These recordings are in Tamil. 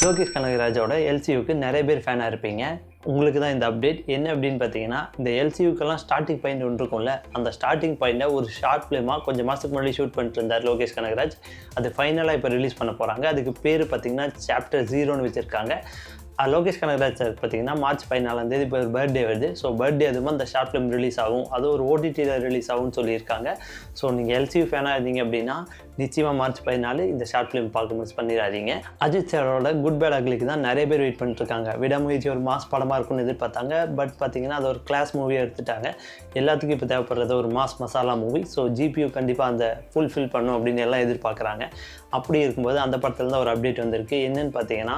லோகேஷ் கனகராஜோட எல்சியூக்கு நிறைய பேர் ஃபேனாக இருப்பீங்க. உங்களுக்கு தான் இந்த அப்டேட். என்ன அப்படின்னு பார்த்தீங்கன்னா, இந்த எல்சியூக்கெல்லாம் ஸ்டார்டிங் பாயிண்ட் ஒன்று இருக்கும்ல, அந்த ஸ்டார்டிங் பாயிண்ட்டை ஒரு ஷார்ட் ஃபிலிமாக கொஞ்சம் மாதத்துக்கு முன்னாடி ஷூட் பண்ணிட்டு இருந்தார் லோகேஷ் கனகராஜ். அது ஃபைனலாக இப்போ ரிலீஸ் பண்ண போகிறாங்க. அதுக்கு பேர் பார்த்தீங்கன்னா சாப்டர் 0ன்னு வச்சுருக்காங்க. லோகேஷ் கனகராஜ் சார் பார்த்தீங்கன்னா மார்ச் 14 இப்போ ஒரு பர்த்டே வருது. ஸோ பர்த்டே அதுவும் அந்த ஷார்ட் ஃபிலிம் ரிலீஸ் ஆகும், அது ஒரு ஓடிடியில் ரிலீஸ் ஆகும்னு சொல்லியிருக்காங்க. ஸோ நீங்கள் எல்சியூ ஃபேனாக இருந்தீங்க அப்படின்னா நிச்சயமாக மார்ச் 14 இந்த ஷார்ட் ஃபிலிம் பார்க்க மிஸ் பண்ணிடாதீங்க. அஜித் சாரோட குட் பேட் அக்லிக்கு தான் நிறைய பேர் வெயிட் பண்ணிட்டுருக்காங்க. விடாமுயற்சி ஒரு மாஸ் படமாக இருக்கும்னு எதிர்பார்த்தாங்க. பட் பார்த்தீங்கன்னா அது ஒரு கிளாஸ் மூவியாக எடுத்துட்டாங்க. எல்லாத்துக்கும் இப்போ தேவைப்படுறது ஒரு mass masala movie. So GPU கண்டிப்பாக அந்த ஃபுல்ஃபில் பண்ணும் அப்படின்னு எல்லாம் எதிர்பார்க்குறாங்க. அப்படி இருக்கும்போது அந்த படத்தில் தான் ஒரு அப்டேட் வந்திருக்கு. என்னென்னு பார்த்தீங்கன்னா,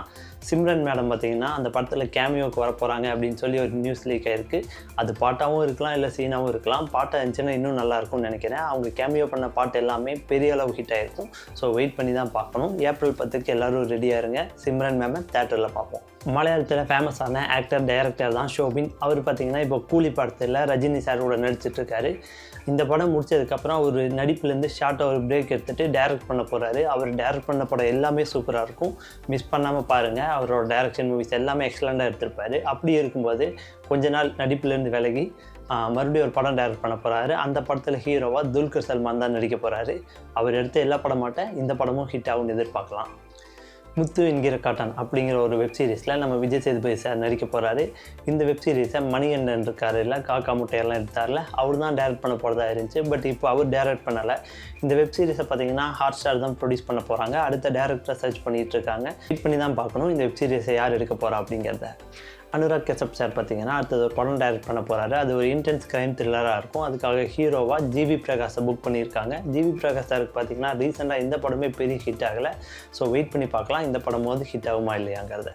சிம்ரன் மேடம் பார்த்தீங்கன்னா அந்த படத்தில் கேமியோக்கு வர போகிறாங்க அப்படின்னு சொல்லி ஒரு நியூஸ் லீக் ஆகிருக்கு. அது பாட்டாகவும் இருக்கலாம், இல்லை சீனாகவும் இருக்கலாம். பாட்டாக இருந்துச்சுன்னா இன்னும் நல்லாயிருக்கும்னு நினைக்கிறேன். அவங்க கேமியோ பண்ண பாட்டு எல்லாமே பெரிய அளவு ஹிட் ஆகிருக்கும். ஸோ வெயிட் பண்ணி தான் பார்க்கணும். ஏப்ரல் 10க்கு எல்லோரும் ரெடியாக இருங்க. சிம்ரன் மேமை தேட்டரில் பார்ப்போம். மலையாளத்தில் ஃபேமஸான ஆக்டர் டைரக்டர் தான் ஷோபின். அவர் பார்த்திங்கன்னா இப்போ கூலி படத்தில் ரஜினி சாரோட நடிச்சிட்ருக்காரு. இந்த படம் முடிச்சதுக்கப்புறம் ஒரு நடிப்புலேருந்து ஷார்ட்டாக ஒரு பிரேக் எடுத்துகிட்டு டைரக்ட் பண்ண போகிறாரு. அவர் டைரக்ட் பண்ண படம் எல்லாமே சூப்பராக இருக்கும். மிஸ் பண்ணாமல் பாருங்கள். அவரோட டைரக்ஷன் மூவிஸ் எல்லாமே எக்ஸலண்ட்டாக எடுத்திருப்பார். அப்படி இருக்கும்போது கொஞ்ச நாள் நடிப்புலேருந்து விலகி மறுபடியும் ஒரு படம் டைரக்ட் பண்ண போகிறாரு. அந்த படத்தில் ஹீரோவாக துல்கர் சல்மான் தான் நடிக்க போகிறாரு. அவர் எடுத்த எல்லா படம் மாட்டேன் இந்த படமும் ஹிட் ஆகும்னு எதிர்பார்க்கலாம். முத்து என்கிற காட்டன் அப்படிங்கிற ஒரு வெப்சீரிஸில் நம்ம விஜய் சேதுபதி சார் நடிக்க போகிறாரு. இந்த வெப்சீரிஸை மணிகண்டன் இருக்கார் இல்லை, காக்கா முட்டையெல்லாம் எடுத்தார்ல, அவர் தான் டைரக்ட் பண்ண போகிறதா இருந்துச்சு. பட் இப்போ அவர் டைரக்ட் பண்ணலை. இந்த வெப்சீரிஸை பார்த்தீங்கன்னா ஹாட்ஸ்டார் தான் ப்ரொடியூஸ் பண்ண போகிறாங்க. அடுத்த டைரக்டரை சர்ச் பண்ணிகிட்டு இருக்காங்க. வெயிட் பண்ணி தான் பார்க்கணும் இந்த வெப்சீரிஸை யார் எடுக்க போகிறா அப்படிங்கிறத. அனுராக் கஷ்யப் சார் பார்த்தீங்கன்னா அடுத்தது ஒரு படம் டைரக்ட் பண்ண போகிறாரு. அது ஒரு இன்டென்ஸ் கிரைம் த்ரில்லராக இருக்கும். அதுக்காக ஹீரோவாக ஜிவி பிரகாஷை புக் பண்ணியிருக்காங்க. ஜிவி பிரகாஷ் சாருக்கு பார்த்தீங்கன்னா ரீசெண்டாக இந்த படமே பெரிய ஹிட் ஆகலை. ஸோ வெயிட் பண்ணி பார்க்கலாம் இந்த படமாவது ஹிட் ஆகுமா இல்லையாங்கிறத.